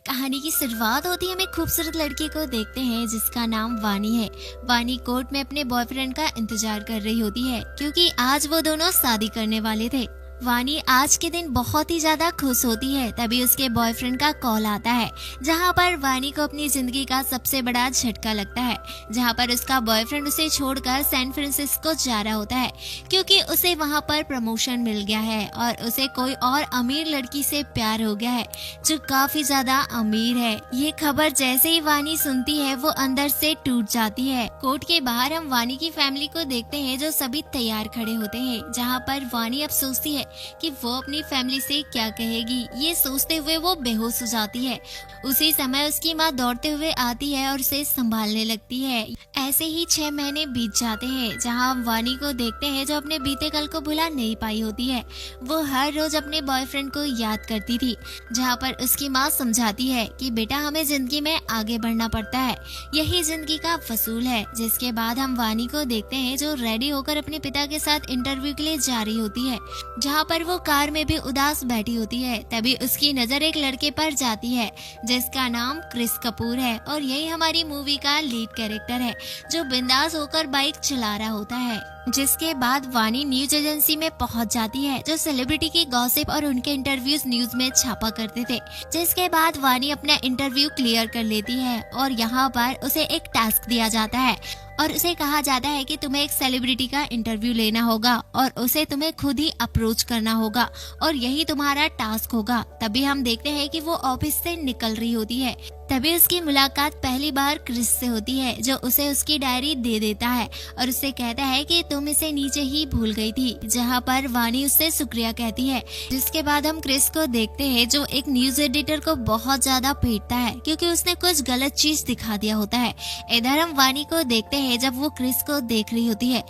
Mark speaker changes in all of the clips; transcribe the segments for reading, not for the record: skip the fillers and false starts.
Speaker 1: कहानी की शुरुआत होती है हम एक खूबसूरत लड़की को देखते हैं जिसका नाम वानी है। वानी कोर्ट में अपने बॉयफ्रेंड का इंतजार कर रही होती है क्योंकि आज वो दोनों शादी करने वाले थे। वानी आज के दिन बहुत ही ज्यादा खुश होती है, तभी उसके बॉयफ्रेंड का कॉल आता है जहां पर वानी को अपनी जिंदगी का सबसे बड़ा झटका लगता है, जहां पर उसका बॉयफ्रेंड उसे छोड़कर सैन फ्रांसिस्को जा रहा होता है क्योंकि उसे वहां पर प्रमोशन मिल गया है और उसे कोई और अमीर लड़की से प्यार हो गया है जो काफी ज्यादा अमीर है। ये खबर जैसे ही वानी सुनती है वो अंदर से टूट जाती है। कोर्ट के बाहर हम वानी की फैमिली को देखते हैं जो सभी तैयार खड़े होते हैं, जहाँ पर वानी अब सोचती है कि वो अपनी फैमिली से क्या कहेगी। ये सोचते हुए वो बेहोश हो जाती है। उसी समय उसकी माँ दौड़ते हुए आती है और उसे संभालने लगती है। ऐसे ही 6 महीने बीत जाते हैं जहाँ हम वानी को देखते हैं जो अपने बीते कल को भुला नहीं पाई होती है। वो हर रोज अपने बॉयफ्रेंड को याद करती थी, जहाँ पर उसकी माँ समझाती है कि बेटा हमें जिंदगी में आगे बढ़ना पड़ता है, यही जिंदगी का फसूल है। जिसके बाद हम वानी को देखते हैं जो रेडी होकर अपने पिता के साथ इंटरव्यू के लिए जा रही होती है, जहाँ पर वो कार में भी उदास बैठी होती है। तभी उसकी नजर एक लड़के पर जाती है जिसका नाम क्रिस कपूर है और यही हमारी मूवी का लीड कैरेक्टर है जो बिंदास होकर बाइक चला रहा होता है। जिसके बाद वानी न्यूज एजेंसी में पहुंच जाती है जो सेलिब्रिटी की गॉसिप और उनके इंटरव्यूज न्यूज में छापा करते थे। जिसके बाद वानी अपना इंटरव्यू क्लियर कर लेती है और यहाँ पर उसे एक टास्क दिया जाता है और उसे कहा जाता है कि तुम्हें एक सेलिब्रिटी का इंटरव्यू लेना होगा और उसे तुम्हें खुद ही अप्रोच करना होगा और यही तुम्हारा टास्क होगा। तभी हम देखते हैं कि वो ऑफिस से निकल रही होती है। तभी उसकी मुलाकात पहली बार क्रिस से होती है जो उसे उसकी डायरी दे देता है और उससे कहता है कि तुम इसे नीचे ही भूल गई थी, जहाँ पर वानी उससे शुक्रिया कहती है। जिसके बाद हम क्रिस को देखते हैं जो एक न्यूज एडिटर को बहुत ज्यादा पीटता है क्योंकि उसने कुछ गलत चीज दिखा दिया होता है। इधर हम वानी को देखते हैं जब वो क्रिस को देख रही होती है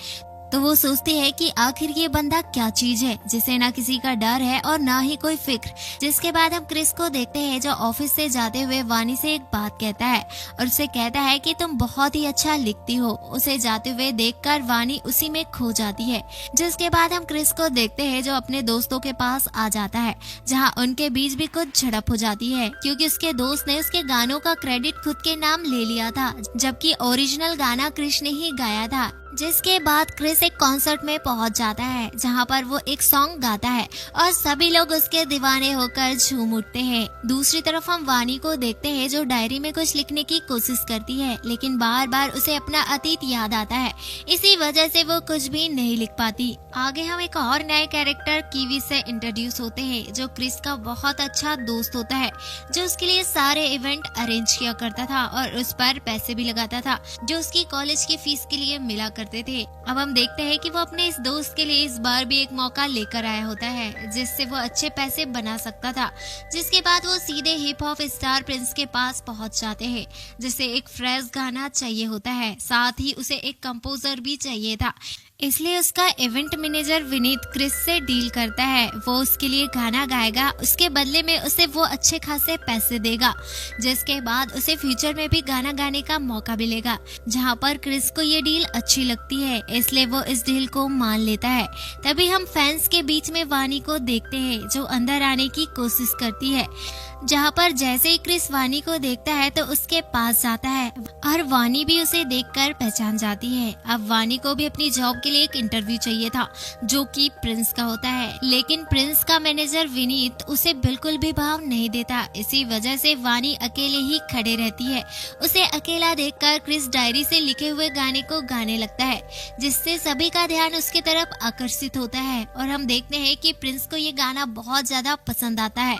Speaker 1: तो वो सोचती है कि आखिर ये बंदा क्या चीज है जिसे ना किसी का डर है और ना ही कोई फिक्र। जिसके बाद हम क्रिस को देखते हैं जो ऑफिस से जाते हुए वानी से एक बात कहता है और उसे कहता है कि तुम बहुत ही अच्छा लिखती हो। उसे जाते हुए देखकर वानी उसी में खो जाती है। जिसके बाद हम क्रिस को देखते हैं जो अपने दोस्तों के पास आ जाता है, जहाँ उनके बीच भी कुछ झड़प हो जाती है क्योंकि उसके दोस्त ने उसके गानों का क्रेडिट खुद के नाम ले लिया था, जबकि ओरिजिनल गाना क्रिस ने ही गाया था। जिसके बाद क्रिस एक कॉन्सर्ट में पहुंच जाता है जहां पर वो एक सॉन्ग गाता है और सभी लोग उसके दीवाने होकर झूम उठते हैं। दूसरी तरफ हम वानी को देखते हैं जो डायरी में कुछ लिखने की कोशिश करती है लेकिन बार बार उसे अपना अतीत याद आता है, इसी वजह से वो कुछ भी नहीं लिख पाती। आगे हम एक और नए कैरेक्टर कीवी से इंट्रोड्यूस होते हैं जो क्रिस का बहुत अच्छा दोस्त होता है, जो उसके लिए सारे इवेंट अरेंज किया करता था और उस पर पैसे भी लगाता था जो उसकी कॉलेज की फीस के लिए मिला करते थे। अब हम देखते हैं कि वो अपने इस दोस्त के लिए इस बार भी एक मौका लेकर आया होता है जिससे वो अच्छे पैसे बना सकता था। जिसके बाद वो सीधे हिप हॉप स्टार प्रिंस के पास पहुंच जाते हैं जिसे एक फ्रेश गाना चाहिए होता है, साथ ही उसे एक कंपोजर भी चाहिए था। इसलिए उसका इवेंट मैनेजर विनीत क्रिस से डील करता है, वो उसके लिए गाना गाएगा, उसके बदले में उसे वो अच्छे खासे पैसे देगा। जिसके बाद उसे फ्यूचर में भी गाना गाने का मौका मिलेगा, जहां पर क्रिस को ये डील अच्छी लगती है इसलिए वो इस डील को मान लेता है। तभी हम फैंस के बीच में वानी को देखते हैं जो अंदर आने की कोशिश करती है, जहाँ पर जैसे ही क्रिस वानी को देखता है तो उसके पास जाता है और वानी भी उसे देखकर पहचान जाती है। अब वानी को भी अपनी जॉब के लिए एक इंटरव्यू चाहिए था जो कि प्रिंस का होता है, लेकिन प्रिंस का मैनेजर विनीत उसे बिल्कुल भी भाव नहीं देता। इसी वजह से वानी अकेले ही खड़े रहती है। उसे अकेला देखकर क्रिस डायरी से लिखे हुए गाने को गाने लगता है जिससे सभी का ध्यान उसके तरफ आकर्षित होता है और हम देखते हैं कि प्रिंस को ये गाना बहुत ज्यादा पसंद आता है,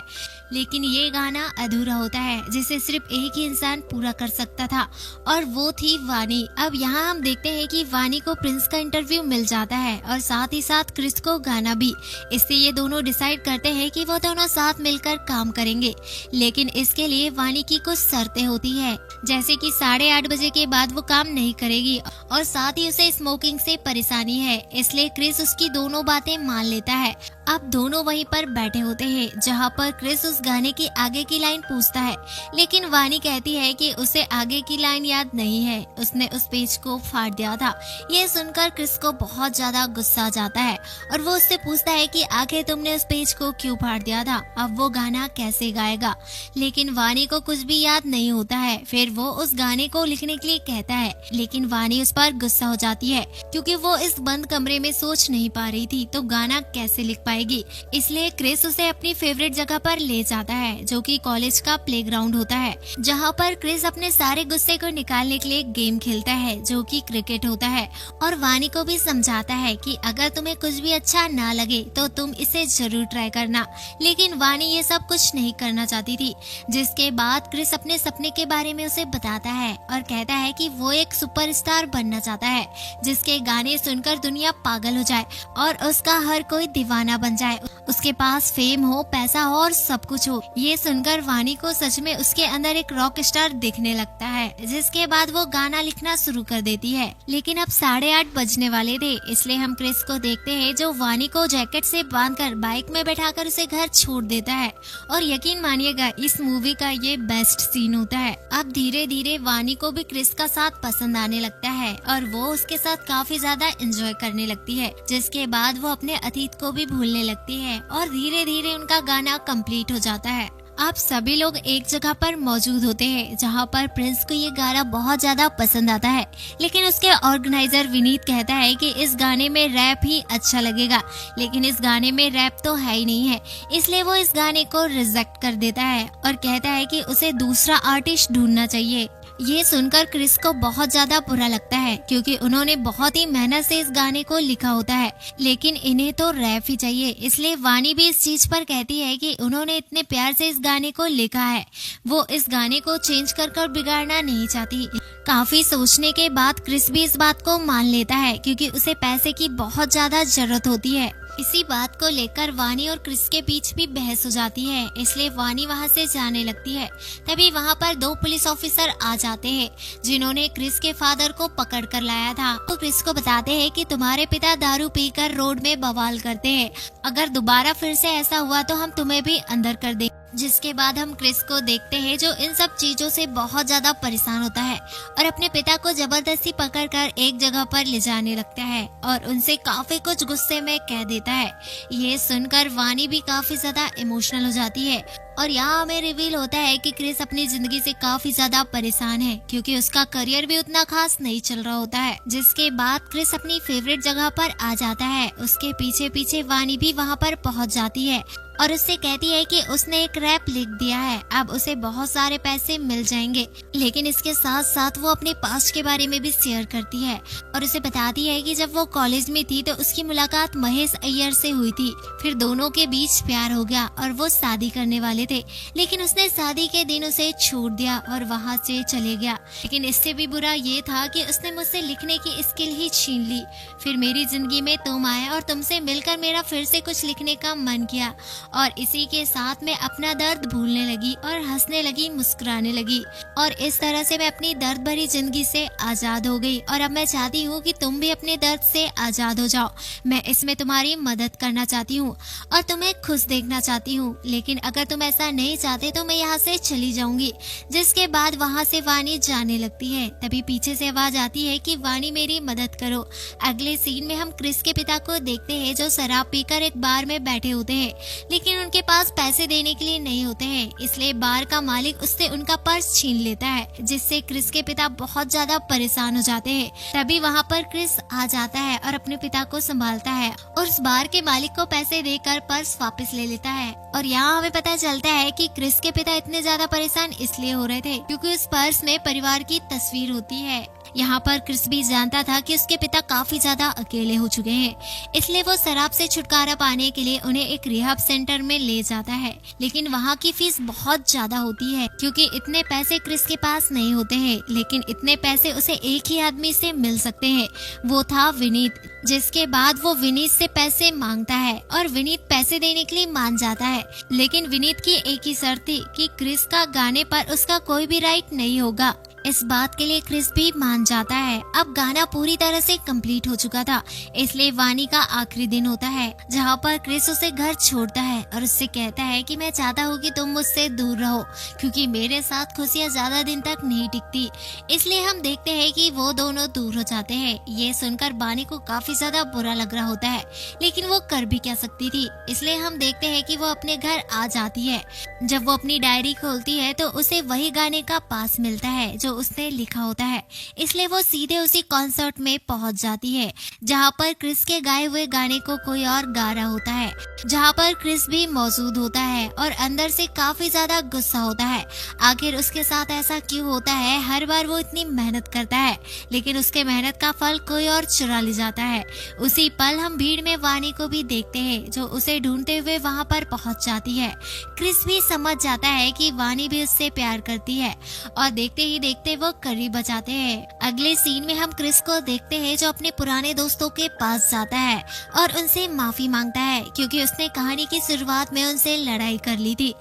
Speaker 1: लेकिन ये गाना अधूरा होता है जिसे सिर्फ एक ही इंसान पूरा कर सकता था और वो थी वानी। अब यहाँ हम देखते हैं कि वानी को प्रिंस का इंटरव्यू मिल जाता है और साथ ही साथ क्रिस को गाना भी। इससे ये दोनों डिसाइड करते हैं कि वो दोनों साथ मिलकर काम करेंगे, लेकिन इसके लिए वानी की कुछ शर्तें होती है, जैसे कि 8:30 बजे के बाद वो काम नहीं करेगी और साथ ही उसे स्मोकिंग से परेशानी है। इसलिए क्रिस उसकी दोनों बातें मान लेता है अब दोनों वहीं पर बैठे होते हैं जहाँ पर क्रिस उस गाने की आगे की लाइन पूछता है, लेकिन वानी कहती है कि उसे आगे की लाइन याद नहीं है, उसने उस पेज को फाड़ दिया था। ये सुनकर क्रिस को बहुत ज्यादा गुस्सा आ जाता है और वो उससे पूछता है कि आखिर तुमने उस पेज को क्यों फाड़ दिया था, अब वो गाना कैसे गाएगा। लेकिन वानी को कुछ भी याद नहीं होता है। फिर वो उस गाने को लिखने के लिए कहता है, लेकिन वानी उस पर गुस्सा हो जाती है क्योंकि वो इस बंद कमरे में सोच नहीं पा रही थी तो गाना कैसे लिख पाएगी। इसलिए क्रिस उसे अपनी फेवरेट जगह पर ले जाता है जो कि कॉलेज का प्लेग्राउंड होता है, जहाँ पर क्रिस अपने सारे गुस्से को निकालने के लिए गेम खेलता है जो कि क्रिकेट होता है और वानी को भी समझाता है कि अगर तुम्हें कुछ भी अच्छा ना लगे तो तुम इसे जरूर ट्राई करना। लेकिन वानी ये सब कुछ नहीं करना चाहती थी, जिसके बाद क्रिस अपने सपने के बारे में उसे बताता है और कहता है कि वो एक सुपरस्टार बनना चाहता है जिसके गाने सुनकर दुनिया पागल हो जाए और उसका हर कोई दीवाना बन जाए, उसके पास फेम हो, पैसा हो और सब कुछ हो। ये सुनकर वानी को सच में उसके अंदर एक रॉक स्टार दिखने लगता है, जिसके बाद वो गाना लिखना शुरू कर देती है। लेकिन अब 8:30 बजने वाले थे, इसलिए हम क्रिस को देखते हैं जो वानी को जैकेट से बांधकर बाइक में बैठाकर उसे घर छोड़ देता है। और यकीन मानिएगा इस मूवी का ये बेस्ट सीन होता है। अब धीरे धीरे वानी को भी क्रिस का साथ पसंद आने लगता है और वो उसके साथ काफी ज्यादा एंजॉय करने लगती है, जिसके बाद वो अपने अतीत को भी भूलने लगती है और धीरे धीरे उनका गाना कंप्लीट हो जाता है। अब सभी लोग एक जगह पर मौजूद होते हैं जहाँ पर प्रिंस को ये गाना बहुत ज्यादा पसंद आता है, लेकिन उसके ऑर्गेनाइजर विनीत कहता है कि इस गाने में रैप ही अच्छा लगेगा, लेकिन इस गाने में रैप तो है ही नहीं है, इसलिए वो इस गाने को रिजेक्ट कर देता है और कहता है कि उसे दूसरा आर्टिस्ट ढूंढना चाहिए। ये सुनकर क्रिस को बहुत ज्यादा बुरा लगता है क्योंकि उन्होंने बहुत ही मेहनत से इस गाने को लिखा होता है, लेकिन इन्हें तो रैप ही चाहिए। इसलिए वानी भी इस चीज पर कहती है कि उन्होंने इतने प्यार से इस गाने को लिखा है, वो इस गाने को चेंज कर बिगाड़ना नहीं चाहती। काफी सोचने के बाद क्रिस भी इस बात को मान लेता है क्योंकि उसे पैसे की बहुत ज्यादा जरूरत होती है। इसी बात को लेकर वानी और क्रिस के बीच भी बहस हो जाती है, इसलिए वानी वहां से जाने लगती है। तभी वहां पर 2 पुलिस ऑफिसर आ जाते हैं जिन्होंने क्रिस के फादर को पकड़ कर लाया था। तो क्रिस को बताते हैं कि तुम्हारे पिता दारू पीकर रोड में बवाल करते हैं, अगर दोबारा फिर से ऐसा हुआ तो हम तुम्हें भी अंदर कर देंगे। जिसके बाद हम क्रिस को देखते हैं जो इन सब चीजों से बहुत ज्यादा परेशान होता है और अपने पिता को जबरदस्ती पकड़कर एक जगह पर ले जाने लगता है और उनसे काफी कुछ गुस्से में कह देता है। ये सुनकर वानी भी काफी ज्यादा इमोशनल हो जाती है और यहाँ हमें रिवील होता है कि क्रिस अपनी जिंदगी से काफी ज्यादा परेशान है क्योंकि उसका करियर भी उतना खास नहीं चल रहा होता है। जिसके बाद क्रिस अपनी फेवरेट जगह पर आ जाता है, उसके पीछे पीछे वानी भी वहाँ पर पहुँच जाती है और उससे कहती है कि उसने एक रैप लिख दिया है, अब उसे बहुत सारे पैसे मिल जाएंगे। लेकिन इसके साथ साथ वो अपने पास्ट के बारे में भी शेयर करती है और उसे बताती है कि जब वो कॉलेज में थी तो उसकी मुलाकात महेश अय्यर से हुई थी, फिर दोनों के बीच प्यार हो गया और वो शादी करने वाले थे, लेकिन उसने शादी के दिन उसे छोड़ दिया और वहाँ से चले गया। लेकिन इससे भी बुरा ये था कि उसने मुझसे लिखने की स्किल ही छीन ली। फिर मेरी जिंदगी में तुम आए और तुमसे मिलकर मेरा फिर से कुछ लिखने का मन किया और इसी के साथ मैं अपना दर्द भूलने लगी और हंसने लगी, मुस्कुराने लगी और इस तरह से मैं अपनी दर्द भरी जिंदगी से आजाद हो गई और अब मैं चाहती हूँ कि तुम भी अपने दर्द से आजाद हो जाओ। मैं इसमें तुम्हारी मदद करना चाहती हूँ और तुम्हें खुश देखना चाहती हूँ, लेकिन अगर तुम ऐसा नहीं चाहते तो मैं यहाँ से चली जाऊंगी। जिसके बाद वहाँ से वानी जाने लगती है। तभी पीछे से आवाज आती है कि वानी मेरी मदद करो। अगले सीन में हम क्रिस के पिता को देखते हैं जो शराब पीकर एक बार में बैठे होते हैं, लेकिन उनके पास पैसे देने के लिए नहीं होते हैं, इसलिए बार का मालिक उससे उनका पर्स छीन लेता है, जिससे क्रिस के पिता बहुत ज्यादा परेशान हो जाते हैं। तभी वहाँ पर क्रिस आ जाता है और अपने पिता को संभालता है और उस बार के मालिक को पैसे देकर पर्स वापस ले लेता है। और यहाँ हमें पता चलता है कि क्रिस के पिता इतने ज्यादा परेशान इसलिए हो रहे थे क्योंकि उस पर्स में परिवार की तस्वीर होती है। यहाँ पर क्रिस भी जानता था कि उसके पिता काफी ज्यादा अकेले हो चुके हैं, इसलिए वो शराब से छुटकारा पाने के लिए उन्हें एक रिहैब सेंटर में ले जाता है, लेकिन वहाँ की फीस बहुत ज्यादा होती है क्योंकि इतने पैसे क्रिस के पास नहीं होते हैं। लेकिन इतने पैसे उसे एक ही आदमी से मिल सकते हैं, वो था विनीत। जिसके बाद वो विनीत से पैसे मांगता है और विनीत पैसे देने के लिए मान जाता है, लेकिन विनीत की एक ही शर्त थी कि क्रिस का गाने पर उसका कोई भी राइट नहीं होगा। इस बात के लिए क्रिस भी मान जाता है। अब गाना पूरी तरह से कंप्लीट हो चुका था, इसलिए वानी का आखिरी दिन होता है जहाँ पर क्रिस उसे घर छोड़ता है और उससे कहता है कि मैं चाहता हूँ कि तुम मुझसे दूर रहो, क्योंकि मेरे साथ खुशियाँ ज्यादा दिन तक नहीं टिकती। इसलिए हम देखते हैं कि वो दोनों दूर हो जाते हैं। ये सुनकर वानी को काफी ज्यादा बुरा लग रहा होता है, लेकिन वो कर भी क्या सकती थी। इसलिए हम देखते हैं कि वो अपने घर आ जाती है। जब वो अपनी डायरी खोलती है तो उसे वही गाने का पास मिलता है जो उसने लिखा होता है। इसलिए वो सीधे उसी कॉन्सर्ट में पहुंच जाती है जहां पर क्रिस के गाए हुए गाने को कोई और गा रहा होता है, जहां पर क्रिस भी मौजूद होता है और अंदर से काफी ज्यादा गुस्सा होता है। आखिर उसके साथ ऐसा क्यों होता है? हर बार वो इतनी मेहनत करता है, लेकिन उसके मेहनत का फल कोई और चुरा ले जाता है। उसी पल हम भीड़ में वानी को भी देखते हैं जो उसे ढूंढते हुए वहां पर पहुंच जाती है। क्रिस भी समझ जाता है कि वानी भी उससे प्यार करती है और देखते ही देखते वो करीब आ जाते हैं। अगले सीन में हम क्रिस को देखते हैं जो अपने पुराने दोस्तों के पास जाता है और उनसे माफी मांगता है, क्योंकि उसने कहानी की शुरुआत में उनसे लड़ाई कर ली थी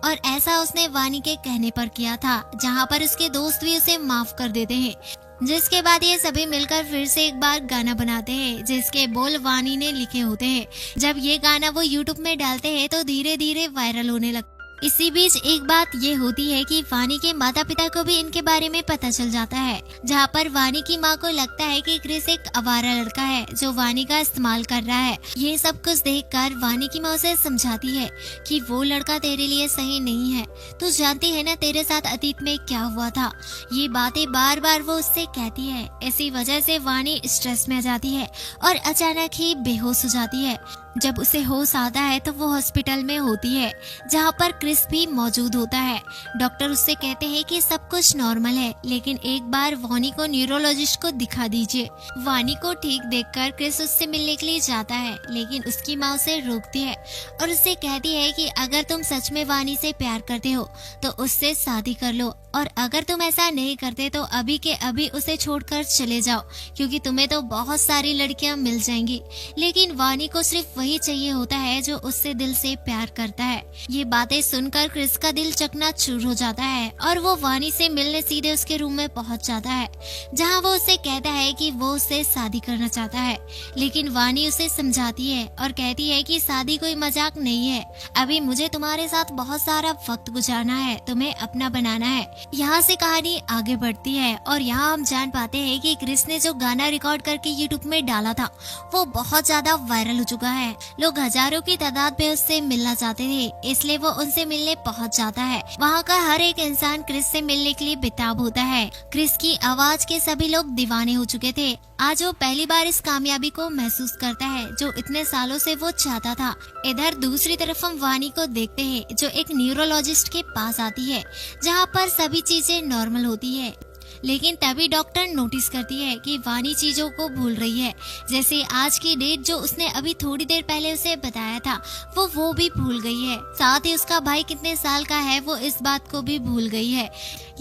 Speaker 1: और ऐसा उसने वानी के कहने पर किया था, जहां पर उसके दोस्त भी उसे माफ कर देते हैं। जिसके बाद ये सभी मिलकर फिर से एक बार गाना बनाते हैं जिसके बोल वानी ने लिखे होते हैं। जब ये गाना वो यूट्यूब में डालते हैं तो धीरे धीरे वायरल होने लगता है। इसी बीच एक बात ये होती है कि वानी के माता पिता को भी इनके बारे में पता चल जाता है, जहाँ पर वानी की माँ को लगता है कि क्रिस एक आवारा लड़का है जो वानी का इस्तेमाल कर रहा है। ये सब कुछ देखकर वानी की माँ उसे समझाती है कि वो लड़का तेरे लिए सही नहीं है। तू जानती है ना तेरे साथ अतीत में क्या हुआ था। ये बातें बार बार वो उससे कहती है। इसी वजह से वानी स्ट्रेस में आ जाती है और अचानक ही बेहोश हो जाती है। जब उसे होश आता है तो वो हॉस्पिटल में होती है जहाँ पर क्रिस भी मौजूद होता है। डॉक्टर उससे कहते हैं कि सब कुछ नॉर्मल है, लेकिन एक बार वानी को न्यूरोलॉजिस्ट को दिखा दीजिए। वानी को ठीक देखकर क्रिस उससे मिलने के लिए जाता है, लेकिन उसकी माँ उसे रोकती है और उससे कहती है कि अगर तुम सच में वानी से प्यार करते हो तो उससे शादी कर लो, और अगर तुम ऐसा नहीं करते तो अभी के अभी उसे छोड़कर चले जाओ, क्योंकि तुम्हें तो बहुत सारी लड़कियां मिल जाएंगी। लेकिन वानी को सिर्फ वही चाहिए होता है जो उससे दिल से प्यार करता है। ये बातें सुनकर क्रिस का दिल चकनाचूर हो जाता है और वो वानी से मिलने सीधे उसके रूम में पहुंच जाता है, जहां वो उससे कहता है कि वो उससे शादी करना चाहता है। लेकिन वानी उसे समझाती है और कहती है कि शादी कोई मजाक नहीं है, अभी मुझे तुम्हारे साथ बहुत सारा वक्त गुजारना है, तुम्हें अपना बनाना है। यहाँ से कहानी आगे बढ़ती है और यहाँ हम जान पाते हैं कि क्रिस ने जो गाना रिकॉर्ड करके यूट्यूब में डाला था वो बहुत ज्यादा वायरल हो चुका है। लोग हजारों की तादाद में उससे मिलना चाहते थे, इसलिए वो उनसे मिलने पहुंच जाता है। वहाँ का हर एक इंसान क्रिस से मिलने के लिए बेताब होता है। क्रिस की आवाज के सभी लोग दीवाने हो चुके थे। आज वो पहली बार इस कामयाबी को महसूस करता है जो इतने सालों से वो चाहता था। इधर दूसरी तरफ हम वानी को देखते हैं जो एक न्यूरोलॉजिस्ट के पास आती है, जहाँ पर सभी चीजें नॉर्मल होती है। लेकिन तभी डॉक्टर नोटिस करती है कि वानी चीजों को भूल रही है, जैसे आज की डेट जो उसने अभी थोड़ी देर पहले उसे बताया था वो भी भूल गई है। साथ ही उसका भाई कितने साल का है वो इस बात को भी भूल गई है।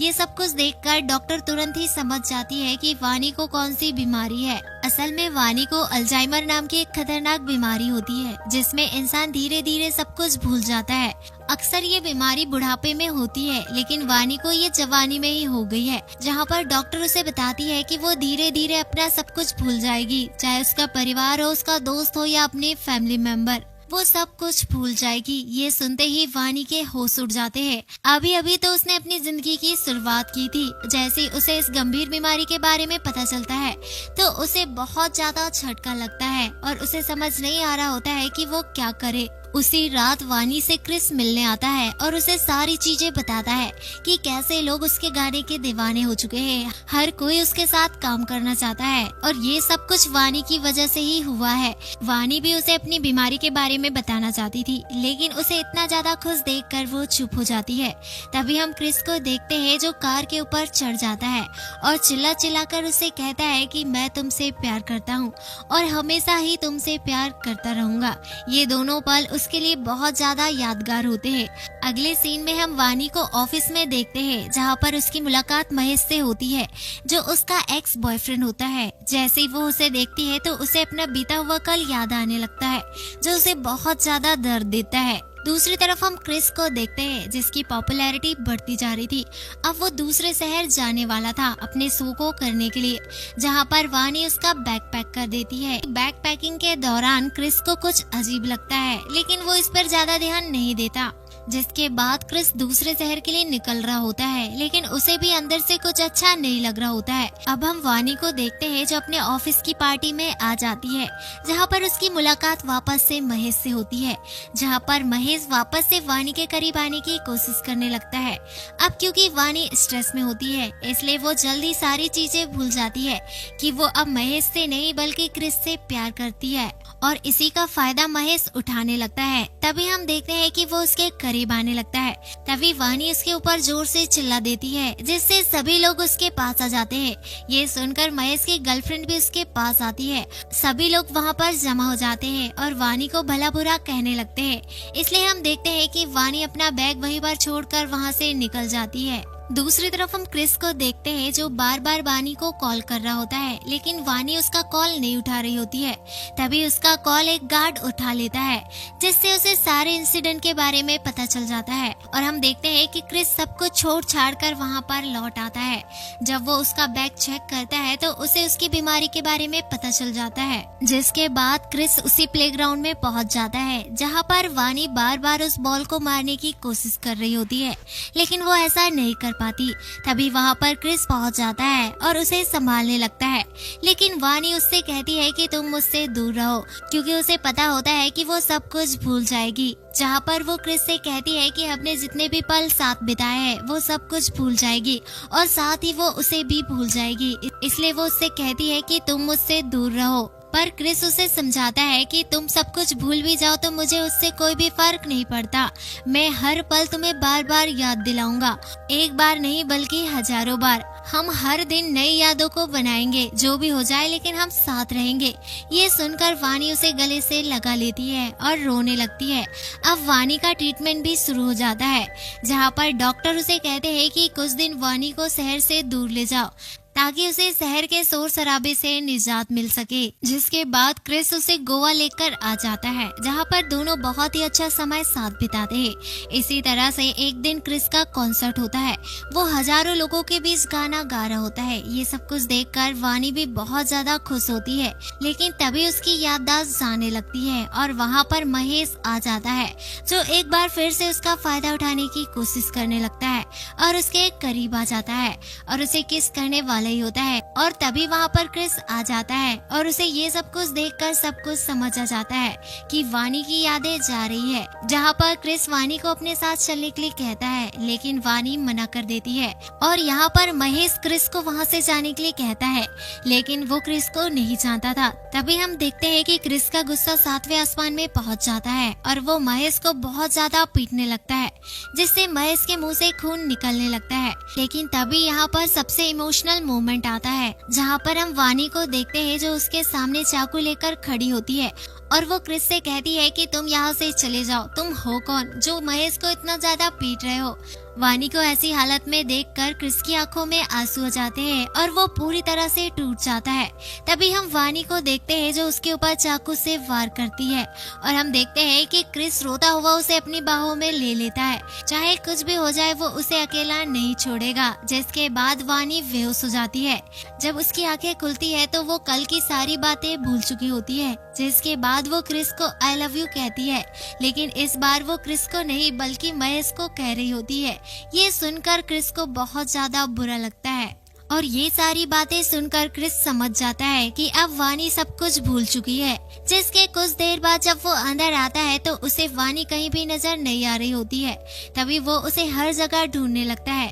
Speaker 1: ये सब कुछ देखकर डॉक्टर तुरंत ही समझ जाती है कि वानी को कौन सी बीमारी है। असल में वानी को अल्जाइमर नाम की एक खतरनाक बीमारी होती है जिसमें इंसान धीरे धीरे सब कुछ भूल जाता है। अक्सर ये बीमारी बुढ़ापे में होती है, लेकिन वानी को ये जवानी में ही हो गई है, जहाँ पर डॉक्टर उसे बताती है कि वो धीरे धीरे अपना सब कुछ भूल जाएगी, चाहे उसका परिवार हो, उसका दोस्त हो या अपने फैमिली मेंबर, वो सब कुछ भूल जाएगी। ये सुनते ही वानी के होश उड़ जाते हैं। अभी अभी तो उसने अपनी जिंदगी की शुरुआत की थी। जैसे उसे इस गंभीर बीमारी के बारे में पता चलता है तो उसे बहुत ज्यादा झटका लगता है और उसे समझ नहीं आ रहा होता है कि वो क्या करे। उसी रात वानी से क्रिस मिलने आता है और उसे सारी चीजें बताता है कि कैसे लोग उसके गाने के दीवाने हो चुके हैं, हर कोई उसके साथ काम करना चाहता है और ये सब कुछ वानी की वजह से ही हुआ है। वानी भी उसे अपनी बीमारी के बारे में बताना चाहती थी, लेकिन उसे इतना ज्यादा खुश देखकर वो चुप हो जाती है। तभी हम क्रिस को देखते हैं जो कार के ऊपर चढ़ जाता है और चिल्ला चिल्ला कर उसे कहता है कि मैं तुमसे प्यार करता हूँ और हमेशा ही तुमसे प्यार करता रहूंगा। ये दोनों पल उसके लिए बहुत ज्यादा यादगार होते हैं। अगले सीन में हम वानी को ऑफिस में देखते हैं जहाँ पर उसकी मुलाकात महेश से होती है जो उसका एक्स बॉयफ्रेंड होता है। जैसे ही वो उसे देखती है तो उसे अपना बीता हुआ कल याद आने लगता है जो उसे बहुत ज्यादा दर्द देता है। दूसरी तरफ हम क्रिस को देखते हैं जिसकी पॉपुलैरिटी बढ़ती जा रही थी। अब वो दूसरे शहर जाने वाला था अपने शो को करने के लिए, जहाँ पर वानी उसका बैग पैक कर देती है। बैग पैकिंग के दौरान क्रिस को कुछ अजीब लगता है, लेकिन वो इस पर ज्यादा ध्यान नहीं देता। जिसके बाद क्रिस दूसरे शहर के लिए निकल रहा होता है, लेकिन उसे भी अंदर से कुछ अच्छा नहीं लग रहा होता है। अब हम वानी को देखते हैं जो अपने ऑफिस की पार्टी में आ जाती है, जहां पर उसकी मुलाकात वापस से महेश से होती है, जहां पर महेश वापस से वानी के करीब आने की कोशिश करने लगता है। अब क्योंकि वानी स्ट्रेस में होती है, इसलिए वो जल्दी सारी चीजें भूल जाती है कि वो अब महेश से नहीं बल्कि क्रिस से प्यार करती है, और इसी का फायदा महेश उठाने लगता है। तभी हम देखते हैं कि वो उसके करीब आने लगता है। तभी वानी उसके ऊपर जोर से चिल्ला देती है, जिससे सभी लोग उसके पास आ जाते हैं। ये सुनकर महेश की गर्लफ्रेंड भी उसके पास आती है। सभी लोग वहाँ पर जमा हो जाते हैं और वानी को भला बुरा कहने लगते हैं। इसलिए हम देखते हैं कि वानी अपना बैग वहीं पर छोड़कर वहाँ से निकल जाती है। दूसरी तरफ हम क्रिस को देखते हैं जो बार बार वानी को कॉल कर रहा होता है, लेकिन वानी उसका कॉल नहीं उठा रही होती है। तभी उसका कॉल एक गार्ड उठा लेता है, जिससे उसे सारे इंसिडेंट के बारे में पता चल जाता है। और हम देखते हैं कि क्रिस सब कुछ छोड़ छाड़ कर वहाँ पर लौट आता है। जब वो उसका बैग चेक करता है तो उसे उसकी बीमारी के बारे में पता चल जाता है, जिसके बाद क्रिस उसी प्लेग्राउंड में पहुँच जाता है जहाँ पर वानी बार बार उस बॉल को मारने की कोशिश कर रही होती है, लेकिन वो ऐसा नहीं कर पाती। तभी वहाँ पर क्रिस पहुँच जाता है और उसे संभालने लगता है, लेकिन वानी उससे कहती है कि तुम मुझसे दूर रहो, क्योंकि उसे पता होता है कि वो सब कुछ भूल जाएगी। जहाँ पर वो क्रिस से कहती है कि हमने जितने भी पल साथ बिताए हैं वो सब कुछ भूल जाएगी, और साथ ही वो उसे भी भूल जाएगी। इसलिए वो उससे कहती है कि तुम मुझसे दूर रहो। पर क्रिस उसे समझाता है कि तुम सब कुछ भूल भी जाओ तो मुझे उससे कोई भी फर्क नहीं पड़ता। मैं हर पल तुम्हें बार बार याद दिलाऊंगा, एक बार नहीं बल्कि हजारों बार। हम हर दिन नई यादों को बनाएंगे, जो भी हो जाए लेकिन हम साथ रहेंगे। ये सुनकर वानी उसे गले से लगा लेती है और रोने लगती है। अब वानी का ट्रीटमेंट भी शुरू हो जाता है, जहाँ पर डॉक्टर उसे कहते हैं कि कुछ दिन वानी को शहर से दूर ले जाओ, ताकि उसे शहर के शोर शराबे से निजात मिल सके। जिसके बाद क्रिस उसे गोवा लेकर आ जाता है, जहाँ पर दोनों बहुत ही अच्छा समय साथ बिताते हैं। इसी तरह से एक दिन क्रिस का कॉन्सर्ट होता है। वो हजारों लोगों के बीच गाना गा रहा होता है। ये सब कुछ देखकर वानी भी बहुत ज्यादा खुश होती है, लेकिन तभी उसकी याददाश्त जाने लगती है और वहाँ पर महेश आ जाता है, जो एक बार फिर से उसका फायदा उठाने की कोशिश करने लगता है और उसके करीब आ जाता है और उसे किस करने वाला ही होता है। और तभी वहाँ पर क्रिस आ जाता है और उसे ये सब कुछ देखकर सब कुछ समझ आ जाता है कि वानी की यादें जा रही है। जहाँ पर क्रिस वानी को अपने साथ चलने के लिए कहता है, लेकिन वानी मना कर देती है। और यहाँ पर महेश क्रिस को वहाँ से जाने के लिए कहता है, लेकिन वो क्रिस को नहीं चाहता था। तभी हम देखते हैं कि क्रिस का गुस्सा 7वें आसमान में पहुँच जाता है और वो महेश को बहुत ज्यादा पीटने लगता है, जिससे महेश के मुँह से खून निकलने लगता है। लेकिन तभी यहाँ पर सबसे इमोशनल मोमेंट आता है, जहाँ पर हम वानी को देखते हैं जो उसके सामने चाकू लेकर खड़ी होती है और वो क्रिस से कहती है कि तुम यहाँ से चले जाओ, तुम हो कौन जो महेश को इतना ज्यादा पीट रहे हो। वानी को ऐसी हालत में देखकर क्रिस की आंखों में आंसू आ जाते हैं और वो पूरी तरह से टूट जाता है। तभी हम वानी को देखते हैं जो उसके ऊपर चाकू से वार करती है और हम देखते हैं कि क्रिस रोता हुआ उसे अपनी बाहों में ले लेता है। चाहे कुछ भी हो जाए वो उसे अकेला नहीं छोड़ेगा। जिसके बाद वानी बेहोश हो जाती है। जब उसकी आंखें खुलती है तो वो कल की सारी बातें भूल चुकी होती है। जिसके बाद वो क्रिस को आई लव यू कहती है, लेकिन इस बार वो क्रिस को नहीं बल्कि महेश को कह रही होती है। ये सुनकर क्रिस को बहुत ज्यादा बुरा लगता है और ये सारी बातें सुनकर क्रिस समझ जाता है कि अब वानी सब कुछ भूल चुकी है। जिसके कुछ देर बाद जब वो अंदर आता है तो उसे वानी कहीं भी नजर नहीं आ रही होती है। तभी वो उसे हर जगह ढूंढने लगता है।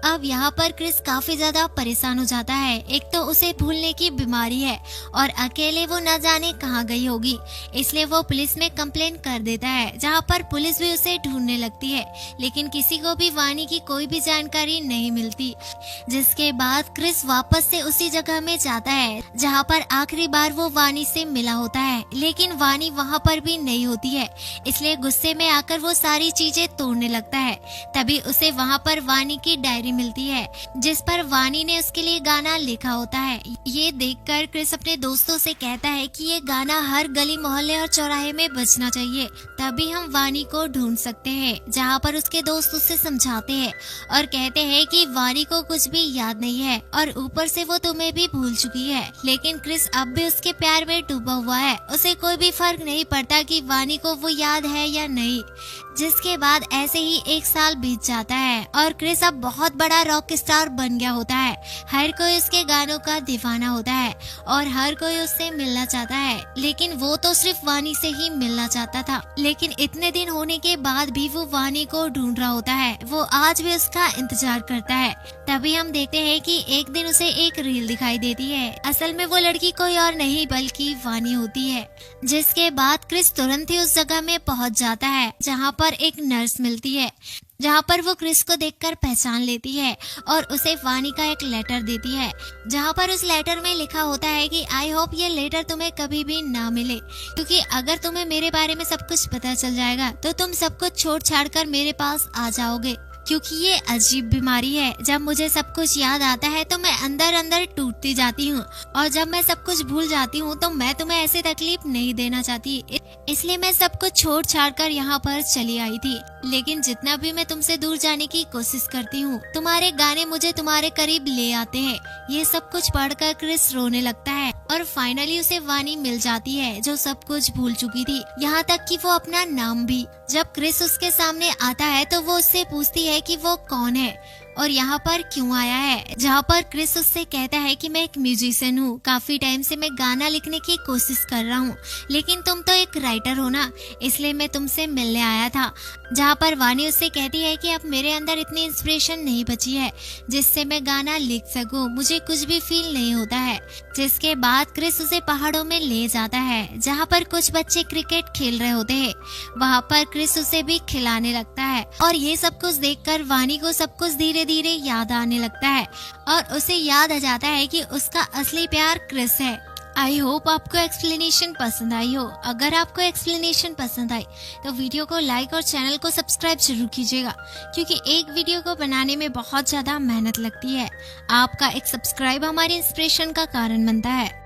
Speaker 1: अब यहाँ पर क्रिस काफी ज्यादा परेशान हो जाता है। एक तो उसे भूलने की बीमारी है और अकेले वो न जाने कहाँ गई होगी, इसलिए वो पुलिस में कंप्लेन कर देता है, जहाँ पर पुलिस भी उसे ढूंढने लगती है, लेकिन किसी को भी वानी की कोई भी जानकारी नहीं मिलती। जिसके बाद क्रिस वापस से उसी जगह में जाता है जहाँ पर आखिरी बार वो वानी से मिला होता है, लेकिन वानी वहाँ पर भी नहीं होती है। इसलिए गुस्से में आकर वो सारी चीजें तोड़ने लगता है। तभी उसे वहाँ पर वानी की डायरी मिलती है जिस पर वानी ने उसके लिए गाना लिखा होता है। ये देखकर क्रिस अपने दोस्तों से कहता है कि ये गाना हर गली मोहल्ले और चौराहे में बजना चाहिए, तभी हम वानी को ढूंढ सकते हैं। जहाँ पर उसके दोस्त उसे समझाते हैं और कहते हैं कि वानी को कुछ भी याद नहीं है और ऊपर से वो तुम्हें भी भूल चुकी है। लेकिन क्रिस अब भी उसके प्यार में डूबा हुआ है, उसे कोई भी फर्क नहीं पड़ता कि वानी को वो याद है या नहीं। जिसके बाद ऐसे ही 1 साल बीत जाता है और क्रिस अब बहुत बड़ा रॉक स्टार बन गया होता है। हर कोई उसके गानों का दीवाना होता है और हर कोई उससे मिलना चाहता है, लेकिन वो तो सिर्फ वानी से ही मिलना चाहता था। लेकिन इतने दिन होने के बाद भी वो वानी को ढूंढ रहा होता है, वो आज भी उसका इंतजार करता है। तभी हम देखते हैं कि एक दिन उसे एक रील दिखाई देती है। असल में वो लड़की कोई और नहीं बल्कि वानी होती है। जिसके बाद क्रिस तुरंत ही उस जगह में पहुंच जाता है जहां पर एक नर्स मिलती है, जहां पर वो क्रिस को देखकर पहचान लेती है और उसे वानी का एक लेटर देती है, जहां पर उस लेटर में लिखा होता है कि आई होप ये लेटर तुम्हें कभी भी ना मिले, क्योंकि अगर तुम्हें मेरे बारे में सब कुछ पता चल जाएगा तो तुम सब कुछ छोड़ छाड़ कर मेरे पास आ जाओगे। क्योंकि ये अजीब बीमारी है, जब मुझे सब कुछ याद आता है तो मैं अंदर अंदर टूटती जाती हूँ और जब मैं सब कुछ भूल जाती हूँ तो मैं तुम्हें ऐसी तकलीफ नहीं देना चाहती, इसलिए मैं सब कुछ छोड़ छाड़ कर यहाँ पर चली आई थी। लेकिन जितना भी मैं तुमसे दूर जाने की कोशिश करती हूँ, तुम्हारे गाने मुझे तुम्हारे करीब ले आते हैं। ये सब कुछ पढ़कर क्रिस रोने लगता है और फाइनली उसे वानी मिल जाती है जो सब कुछ भूल चुकी थी, यहाँ तक कि वो अपना नाम भी। जब क्रिस उसके सामने आता है तो वो उससे पूछती है कि वो कौन है और यहाँ पर क्यों आया है, जहाँ पर क्रिस उससे कहता है कि मैं एक म्यूजिशियन हूँ, काफी टाइम से मैं गाना लिखने की कोशिश कर रहा हूँ, लेकिन तुम तो एक राइटर हो ना, इसलिए मैं तुमसे मिलने आया था। जहाँ पर वानी उससे कहती है कि अब मेरे अंदर इतनी इंस्पिरेशन नहीं बची है जिससे मैं गाना लिख सकूं, मुझे कुछ भी फील नहीं होता है। जिसके बाद क्रिस उसे पहाड़ों में ले जाता है जहाँ पर कुछ बच्चे क्रिकेट खेल रहे होते हैं। वहाँ पर क्रिस उसे भी खिलाने लगता है और ये सब कुछ देखकर वानी को सब कुछ धीरे धीरे याद आने लगता है और उसे याद आ जाता है कि उसका असली प्यार क्रिस है। आई होप आपको एक्सप्लेनेशन पसंद आई हो। अगर आपको एक्सप्लेनेशन पसंद आई तो वीडियो को लाइक और चैनल को सब्सक्राइब जरूर कीजिएगा, क्योंकि एक वीडियो को बनाने में बहुत ज्यादा मेहनत लगती है। आपका एक सब्सक्राइब हमारी इंस्पिरेशन का कारण बनता है।